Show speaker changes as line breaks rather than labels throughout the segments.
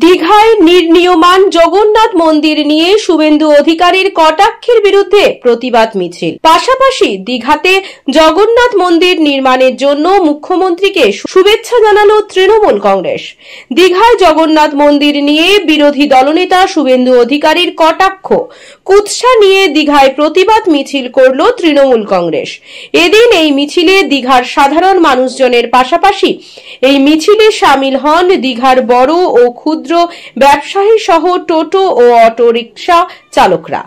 দীঘায় নির্মীয়মান জগন্নাথ মন্দির নিয়ে শুভেন্দু অধিকারীর কটাক্ষের বিরুদ্ধে প্রতিবাদ মিছিল। পাশাপাশি দীঘাতে জগন্নাথ মন্দির নির্মাণের জন্য মুখ্যমন্ত্রীকে শুভেচ্ছা জানালো তৃণমূল কংগ্রেস। দীঘায় জগন্নাথ মন্দির নিয়ে বিরোধী দলনেতা শুভেন্দু অধিকারীর কটাক্ষ কুৎসা নিয়ে দীঘায় প্রতিবাদ মিছিল করল তৃণমূল কংগ্রেস। এদিন এই মিছিলে দীঘার সাধারণ মানুষজনের পাশাপাশি এই মিছিলে সামিল হন দীঘার বড় ও ক্ষুদ্র ব্যবসায়ী সহ টোটো ও অটো রিকশা চালকরা।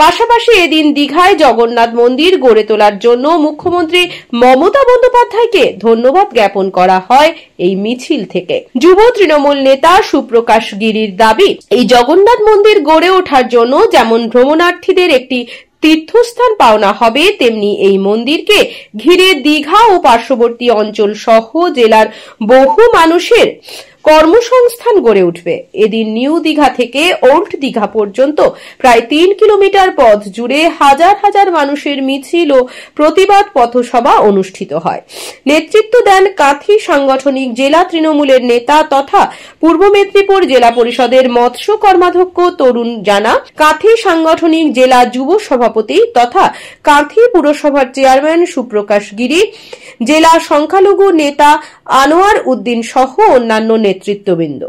পাশাপাশি এদিন দীঘায় জগন্নাথ মন্দির গড়ে তোলার জন্য মুখ্যমন্ত্রী মমতা বন্দ্যোপাধ্যায়কে ধন্যবাদ জ্ঞাপন করা হয় এই মিছিল থেকে। যুব তৃণমূল নেতা সুপ্রকাশ গিরির দাবি, এই জগন্নাথ মন্দির গড়ে ওঠার জন্য যেমন ভ্রমণার্থীদের একটি তীর্থস্থান পাওনা হবে, তেমনি এই মন্দিরকে ঘিরে দীঘা ও পার্শ্ববর্তী অঞ্চল সহ জেলার বহু মানুষের কর্মসংস্থান গড়ে উঠবে। এদিন নিউ দীঘা থেকে ওল্ড দীঘা পর্যন্ত প্রায় 3 কিলোমিটার পথ জুড়ে হাজার হাজার মানুষের মিছিল ও প্রতিবাদ পথসভা অনুষ্ঠিত হয়। নেতৃত্ব দেন কাঁথি সাংগঠনিক জেলা তৃণমূলের নেতা তথা পূর্ব মেদিনীপুর জেলা পরিষদের মৎস্য কর্মাধ্যক্ষ তরুণ জানা, কাঁথি সাংগঠনিক জেলা যুব সভাপতি তথা কাঁথি পুরসভার চেয়ারম্যান সুপ্রকাশ গিরি, জেলা সংখ্যালঘু নেতা আনোয়ার উদ্দিন সহ অন্যান্য নেতৃত্ববৃন্দ।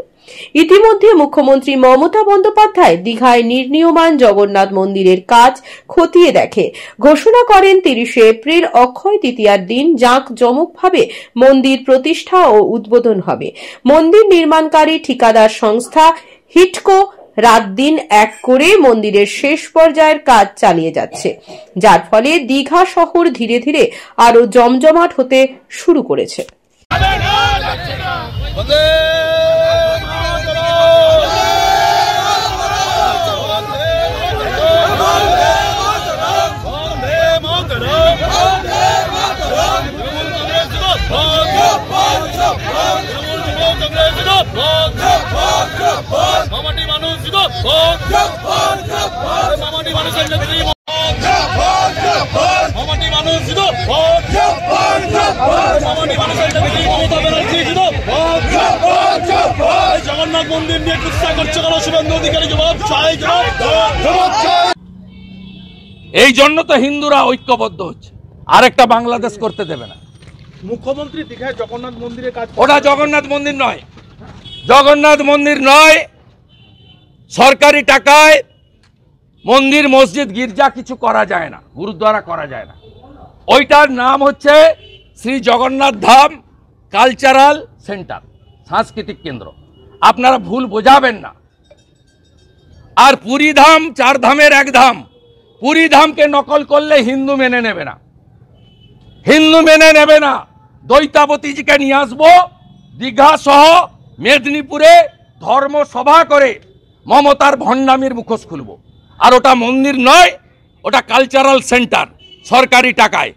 ইতিমধ্যে মুখ্যমন্ত্রী মমতা বন্দ্যোপাধ্যায় দীঘায় নির্মীয়মান জগন্নাথ মন্দিরের কাজ খতিয়ে দেখে ঘোষণা করেন 30 এপ্রিল অক্ষয় তৃতীয়ার দিন জাঁকজমকভাবে মন্দির প্রতিষ্ঠা ও উদ্বোধন হবে। মন্দির নির্মাণকারী ঠিকাদার সংস্থা হিটকো রাত দিন এক করে মন্দিরের শেষ পর্যায়ের কাজ চালিয়ে যাচ্ছে, যার ফলে দীঘা শহর ধীরে ধীরে আরো জমজমাট হতে শুরু করেছে।
জগন্নাথ মন্দির নিয়ে কুৎসা করছে কেন শুভেন্দু অধিকারী? জবাব চাই।
এই জন্য তো হিন্দুরা ঐক্যবদ্ধ হচ্ছে, আরেকটা বাংলাদেশ করতে দেবে না।
মুখ্যমন্ত্রী দীঘায় জগন্নাথ মন্দিরের কাজ,
ওটা জগন্নাথ মন্দির নয়, জগন্নাথ মন্দির নয়। সরকারি টাকায় মন্দির মসজিদ গির্জা কিছু করা যায় না, গুরুদ্বারা করা যায় না। ওইটার নাম হচ্ছে শ্রী জগন্নাথ ধাম কালচারাল সেন্টার, সাংস্কৃতিক কেন্দ্র। আপনারা ভুল বোঝাবেন না। আর পুরী ধাম 4 ধামের এক ধাম, পুরী ধামকে নকল করলে হিন্দু মেনে নেবে না, হিন্দু মেনে নেবে না। দ্বৈতাবতীজিকে নিয়ে আসবো, দীঘা সহ মেদিনীপুরে ধর্মসভা করে মমতার ভণ্ডামির মুখোশ খুলব। আর ওটা মন্দির নয়, ওটা কালচারাল সেন্টার, সরকারি টাকায়।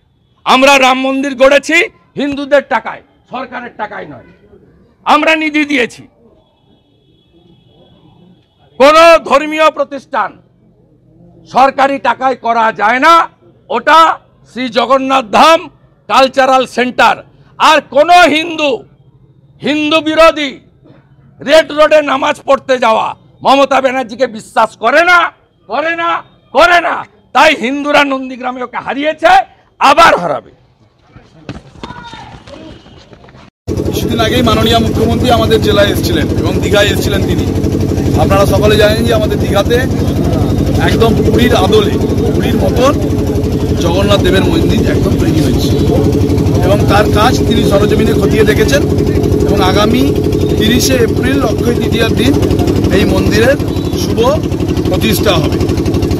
আমরা রাম মন্দির গড়েছি হিন্দুদের টাকায়, সরকারের টাকায় নয়। আমরা নিধি দিয়েছি। কোন ধর্মীয় প্রতিষ্ঠান সরকারি টাকায় করা যায় না। ওটা শ্রী জগন্নাথ ধাম কালচারাল সেন্টার। আর কোন হিন্দু বিরোধী রেড রোডে নামাজ পড়তে যাওয়া মমতা ব্যানার্জিকে বিশ্বাস করে না, করে না, করে না। তাই হিন্দুরা নন্দীগ্রামে ওকে হারিয়েছে, আবার হারাবে।
কিছুদিন আগেই মাননীয় মুখ্যমন্ত্রী আমাদের জেলায় এসেছিলেন এবং দীঘায় এসেছিলেন তিনি। আপনারা সকলে জানেন যে আমাদের দীঘাতে একদম পুরীর আদলে, পুরীর মতন জগন্নাথ দেবের মন্দির একদম তৈরি হয়েছে এবং তার কাজ তিনি সরজমিনে খতিয়ে দেখেছেন এবং আগামী 30 এপ্রিল অক্ষয় তৃতীয়ার দিন এই মন্দিরের শুভ প্রতিষ্ঠা হবে।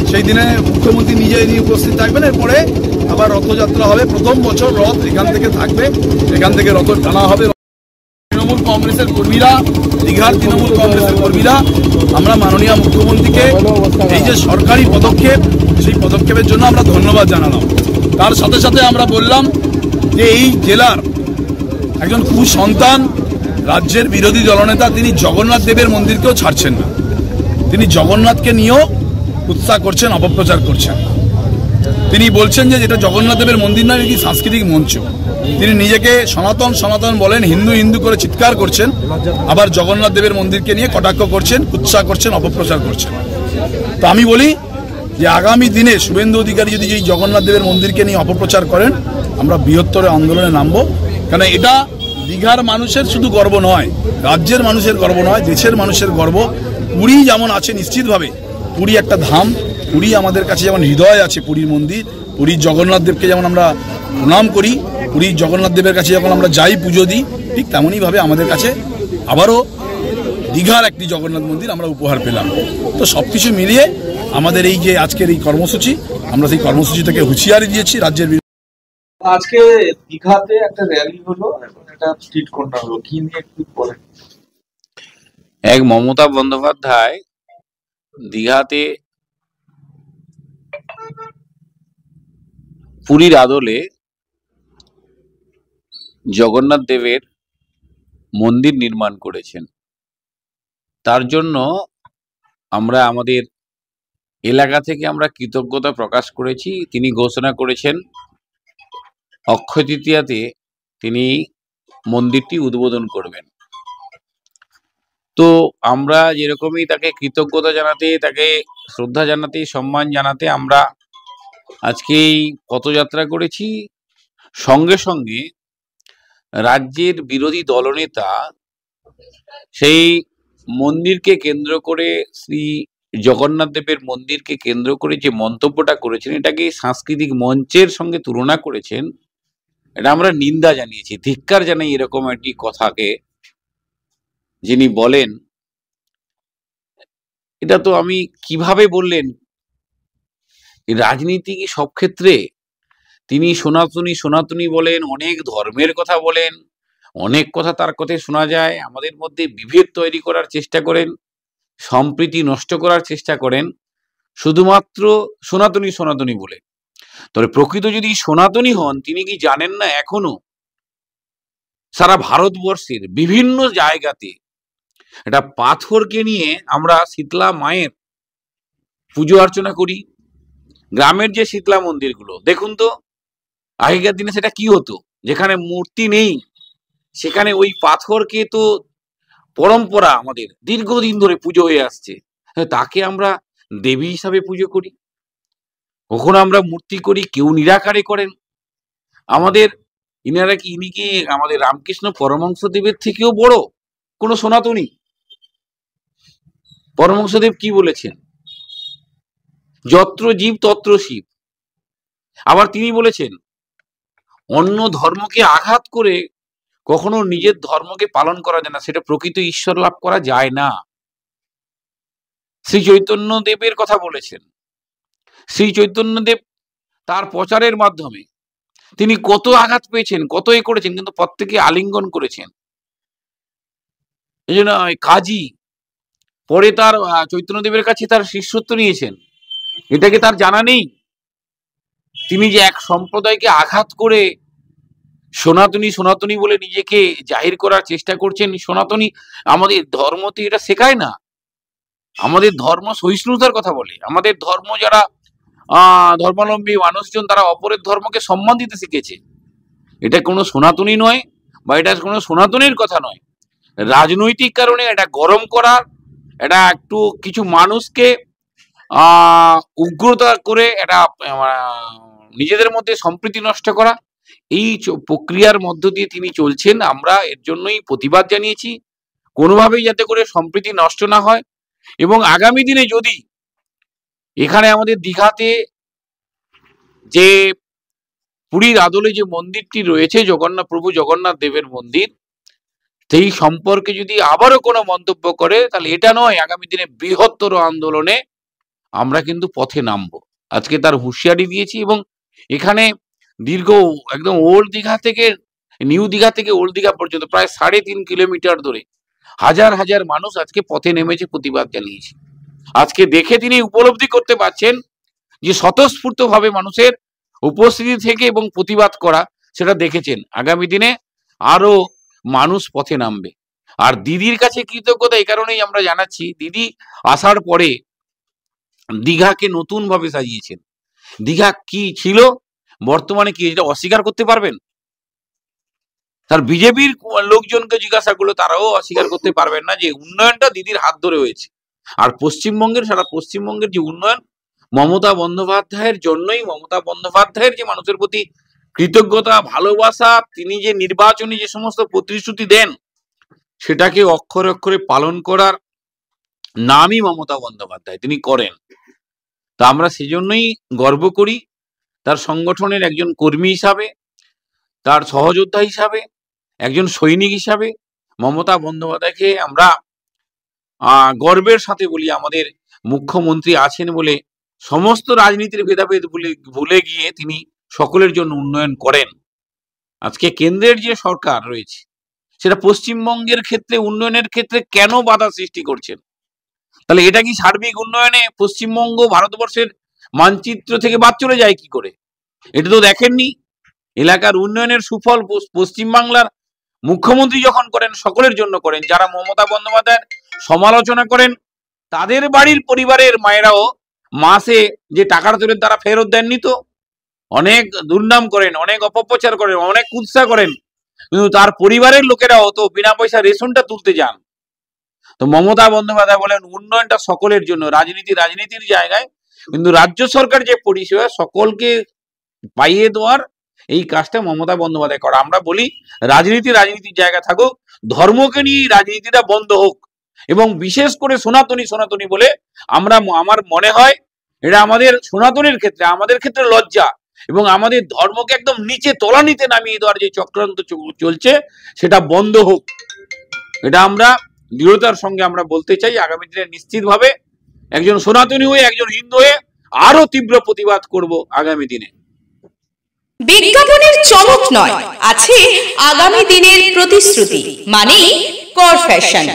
সেই দিনে মুখ্যমন্ত্রী নিজেই উপস্থিত থাকবেন। এরপরে আবার রথযাত্রা হবে। প্রথম বছর রথ এখান থেকে থাকবে, এখান থেকে রথ টানা হবে। তৃণমূল কংগ্রেসের কর্মীরা, দীঘার তৃণমূল কংগ্রেসের কর্মীরা আমরা মাননীয় মুখ্যমন্ত্রীকে এই যে সরকারি পদক্ষেপ, সেই পদক্ষেপের জন্য আমরা ধন্যবাদ জানালাম। তার সাথে সাথে আমরা বললাম যে এই জেলার একজন কুসন্তান, রাজ্যের বিরোধী দলনেতা, তিনি জগন্নাথ দেবের মন্দিরকেও ছাড়ছেন না। তিনি জগন্নাথকে নিয়েও কুৎসা করছেন, অপপ্রচার করছেন। তিনি বলছেন যে যেটা জগন্নাথ দেবের মন্দির নয়, এটি সাংস্কৃতিক মঞ্চ। তিনি নিজেকে সনাতন সনাতন বলেন, হিন্দু হিন্দু করে চিৎকার করছেন, আবার জগন্নাথ দেবের মন্দিরকে নিয়ে কটাক্ষ করছেন, কুৎসা করছেন, অপপ্রচার করছেন। তো আমি বলি যে আগামী দিনে শুভেন্দু অধিকারী যদি এই জগন্নাথ দেবের মন্দিরকে নিয়ে অপপ্রচার করেন, আমরা বৃহত্তর আন্দোলনে নামবো। কারণ এটা দীঘার মানুষের শুধু গর্ব নয়, রাজ্যের মানুষের গর্ব নয়, দেশের মানুষের গর্ব। পুরী যেমন আছে নিশ্চিতভাবে, পুরী একটা ধাম, পুরী আমাদের কাছে যেমন হৃদয় আছে, পুরীর মন্দির, পুরীর জগন্নাথ দেবকে যেমন আমরা প্রণাম করি, পুরীর জগন্নাথ দেবের কাছে যখন আমরা যাই পুজো দিই, ঠিক তেমনইভাবে আমাদের কাছে আবারও দীঘার একটি জগন্নাথ মন্দির আমরা উপহার পেলাম। তো সবকিছু মিলিয়ে আমাদের এই যে আজকের এই কর্মসূচি, আমরা সেই কর্মসূচি থেকে হুঁশিয়ারি দিয়েছি রাজ্যের।
আজকে দীঘাতে একটা র্যালি হলো, এখন এটা স্ট্রিট কর্নার হলো, কি নিয়ে একটু বলেন।
এক মমতা বন্দ্যোপাধ্যায় দীঘাতে পুরীর আদলে জগন্নাথ দেবের মন্দির নির্মাণ করেছেন। তার জন্য আমরা আমাদের এলাকা থেকে আমরা কৃতজ্ঞতা প্রকাশ করেছি। তিনি ঘোষণা করেছেন অক্ষয় তৃতীয়াতে তিনি মন্দিরটি উদ্বোধন করবেন। তো আমরা যেরকমই তাকে কৃতজ্ঞতা জানাতে, তাকে শ্রদ্ধা জানাতে, সম্মান জানাতে আমরা আজকে এই পথযাত্রা করেছি। সঙ্গে সঙ্গে রাজ্যের বিরোধী দলনেতা সেই মন্দিরকে কেন্দ্র করে, শ্রী জগন্নাথ দেবের মন্দিরকে কেন্দ্র করে যে মন্তব্যটা করেছেন, এটাকে সাংস্কৃতিক মঞ্চের সঙ্গে তুলনা করেছেন, এটা আমরা নিন্দা জানিয়েছি, ধিক্কার জানাই এরকম একটি কথাকে যিনি বলেন। এটা তো আমি কিভাবে বললেন, রাজনীতি কি সব ক্ষেত্রে তিনি সনাতনী সনাতনী বলেন, অনেক ধর্মের কথা বলেন, অনেক কথা তার কথায় শোনা যায়, আমাদের মধ্যে বিভেদ তৈরি করার চেষ্টা করেন, সম্প্রীতি নষ্ট করার চেষ্টা করেন শুধুমাত্র সনাতনী সনাতনী বলে। তবে প্রকৃত যদি সনাতনী হন, তিনি কি জানেন না এখনো সারা ভারতবর্ষের বিভিন্ন জায়গাতে এটা পাথরকে নিয়ে আমরা শীতলা মায়ের পুজো অর্চনা করি। গ্রামের যে শীতলা মন্দিরগুলো দেখুন তো, আগেকার দিনে সেটা কি হতো, যেখানে মূর্তি নেই সেখানে ওই পাথরকে তো পরম্পরা আমাদের দীর্ঘদিন ধরে পুজো হয়ে আসছে, তাকে আমরা দেবী হিসাবে পুজো করি। কখনো আমরা মূর্তি করি, কেউ নিরাকারে করেন। আমাদের ইনি কি আমাদের রামকৃষ্ণ পরমহংসদেবের থেকেও বড় কোন সনাতনী? পরমহংসদেব কি বলেছেন? যত্র জীব তত্র শিব। আবার তিনি বলেছেন অন্য ধর্মকে আঘাত করে কখনো নিজের ধর্মকে পালন করা যায় না, সেটা প্রকৃত ঈশ্বর লাভ করা যায় না। শ্রী চৈতন্য দেবের কথা বলেছেন। শ্রী চৈতন্য দেব তার প্রচারের মাধ্যমে তিনি কত আঘাত পেয়েছেন, কত করেছেন, কিন্তু প্রত্যেকে আলিঙ্গন করেছেন। এই জন্য কাজী পরে তার চৈতন্য দেবের কাছে তার শিষ্যত্ব নিয়েছেন, এটাকে তার জানা নেই। তিনি যে এক সম্প্রদায়কে আঘাত করে সনাতনী সনাতনী বলে নিজেকে জাহির করার চেষ্টা করছেন। সনাতনী আমাদের ধর্মতে এটা শেখায় না। আমাদের ধর্ম সহিষ্ণুতার কথা বলে। আমাদের ধর্ম যারা ধর্মাবলম্বী মানুষজন, তারা অপরের ধর্মকে সম্মান দিতে শিখেছে। এটা কোনো সনাতনী নয়, বা এটা কোনো সনাতনীর কথা নয়। রাজনৈতিক কারণে এটা গরম করার, এটা একটু কিছু মানুষকে উগ্রতা করে এটা নিজেদের মধ্যে সম্প্রীতি নষ্ট করা, এই প্রক্রিয়ার মধ্য দিয়ে তিনি চলছেন। আমরা এর জন্যই প্রতিবাদ জানিয়েছি, কোনোভাবেই যাতে করে সম্প্রীতি নষ্ট না হয়। এবং আগামী দিনে যদি এখানে আমাদের দীঘাতে যে পুরীর আদলে যে মন্দিরটি রয়েছে, প্রভু জগন্নাথ দেবের মন্দির, সেই সম্পর্কে যদি আবারও কোনো মন্তব্য করে, তাহলে এটা নয়, আগামী দিনে বৃহত্তর আন্দোলনে আমরা কিন্তু পথে নামবো। আজকে তার হুঁশিয়ারি দিয়েছি। এবং এখানে দীর্ঘ একদম ওল্ড দীঘা থেকে নিউ দীঘা থেকে ওল্ড দীঘা পর্যন্ত প্রায় 3.5 কিলোমিটার ধরে হাজার হাজার মানুষ আজকে পথে নেমেছে, প্রতিবাদ জানিয়েছে। আজকে দেখে তিনি উপলব্ধি করতে পারছেন যে স্বতঃস্ফূর্ত ভাবে মানুষের উপস্থিতি থেকে এবং প্রতিবাদ করা, সেটা দেখেছেন। আগামী দিনে আরো মানুষ পথে নামবে। আর দিদির কাছে কৃতজ্ঞতা এই কারণেই আমরা জানাচ্ছি, দিদি আসার পরে দীঘাকে নতুন ভাবে সাজিয়েছেন। দীঘা কি ছিল, বর্তমানে কি, এটা অস্বীকার করতে পারবেন? তার বিজেপির লোকজনকে জিজ্ঞাসা করলে তারাও অস্বীকার করতে পারবেন না যে উন্নয়নটা দিদির হাত ধরে হয়েছে। আর পশ্চিমবঙ্গের, সারা পশ্চিমবঙ্গের যে উন্নয়ন মমতা বন্দ্যোপাধ্যায়ের জন্যই, মমতা বন্দ্যোপাধ্যায়ের যে মানুষের প্রতি কৃতজ্ঞতা, ভালোবাসা, তিনি যে নির্বাচনী যে সমস্ত প্রতিশ্রুতি দেন সেটাকে অক্ষরে অক্ষরে পালন করার নামই মমতা বন্দ্যোপাধ্যায়, তিনি করেন। তা আমরা সেজন্যই গর্ব করি তার সংগঠনের একজন কর্মী হিসাবে, তার সহযোদ্ধা হিসাবে, একজন সৈনিক হিসাবে মমতা বন্দ্যোপাধ্যায়কে আমরা গর্বের সাথে বলি আমাদের মুখ্যমন্ত্রী আছেন বলে সমস্ত রাজনীতির ভেদাভেদ ভুলে গিয়ে তিনি সকলের জন্য উন্নয়ন করেন। আজকে কেন্দ্রের যে সরকার রয়েছে সেটা পশ্চিমবঙ্গের ক্ষেত্রে উন্নয়নের ক্ষেত্রে কেন বাধা সৃষ্টি করছেন? তাহলে এটা কি সার্বিক উন্নয়নে পশ্চিমবঙ্গ ভারতবর্ষের মানচিত্র থেকে বাদ চলে যায় কি করে? এটা তো দেখেননি। এলাকার উন্নয়নের সুফল পশ্চিমবাংলার মুখ্যমন্ত্রী যখন করেন সকলের জন্য করেন। যারা মমতা বন্দ্যোপাধ্যায়ের সমালোচনা করেন তাদের বাড়ির পরিবারের মায়েরাও মাসে যে টাকাটা তোলেন তারা ফেরত দেননি তো। অনেক দুর্নাম করেন, অনেক অপপ্রচার করেন, অনেক কুৎসা করেন, কিন্তু তার পরিবারের লোকেরাও তো বিনা পয়সা রেশনটা তুলতে যান। তো মমতা বন্দ্যোপাধ্যায় বলেন উন্নয়নটা সকলের জন্য, রাজনীতির জায়গায়, কিন্তু রাজ্য সরকার যে পরিষেবা সকলকে পাইয়ে দেওয়ার এই কাজটা মমতা বন্দ্যোপাধ্যায় করে। আমরা বলি রাজনীতির জায়গা থাকুক, ধর্মকে নিয়ে রাজনীতিটা বন্ধ হোক, এবং বিশেষ করে সনাতনী বলে আমার মনে হয় এটা আমাদের সনাতনের ক্ষেত্রে, আমাদের ক্ষেত্রে লজ্জা, এবং আমাদের ধর্মকে একদম নিচে তলানিতে নামিয়ে দেওয়ার যে চক্রান্ত চলছে সেটা বন্ধ হোক। এটা আমরা দৃঢ়তার সঙ্গে আমরা বলতে চাই। আগামী দিনে নিশ্চিতভাবে একজন সনাতনী হয়ে, একজন হিন্দু হয়ে আরো তীব্র প্রতিবাদ করব আগামী দিনে।
বিজ্ঞাপনের চমক নয়, আছে আগামী দিনের প্রতিশ্রুতি, মানে কর ফ্যাশন।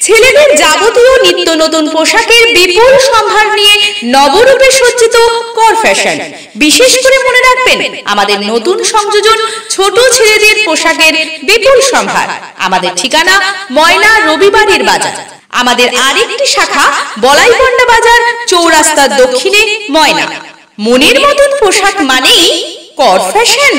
ছেলেদের যাবতীয় নিত্য নতুন পোশাকের বিপুল সম্ভার নিয়ে নবরূপে সজ্জিত কর ফ্যাশন। বিশেষ করে মনে রাখবেন আমাদের নতুন সংযোজন ছোট ছেলেদের পোশাকের বিপুল সম্ভার। আমাদের ঠিকানা ময়না রবিবারের বাজার। আমাদের আরেকটি শাখা বলাইপন্ডা বাজার, চৌরাস্তার দক্ষিণে ময়না। মনের মতন পোশাক মানেই কর ফ্যাশন।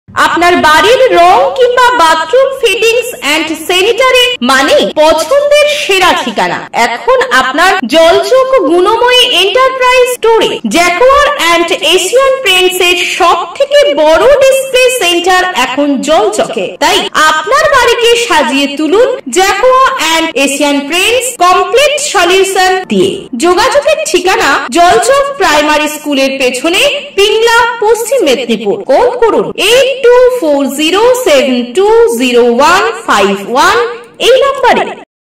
আপনার বাড়ির রং কিংবা বাথরুম ফিটিংস এন্ড স্যানিটারি মানে পছন্দের সেরা ঠিকানা এখন আপনার জলচক গুণময়ী এন্টারপ্রাইজ স্টোরে। জ্যাকোয়ার এন্ড এশিয়ান পেইন্টস এর সব থেকে বড় ডিসপ্লে সেন্টার এখন জলচকে। তাই আপনার বাড়িকে সাজিয়ে তুলুন Jaquar and Asian Paints complete solution দিয়ে। যোগাযোগের ঠিকানা জলচক প্রাইমারি স্কুলের পেছনে, পিংলা, পশ্চিম মেদিনীপুর। কল করুন 8240720151 এই নম্বরে।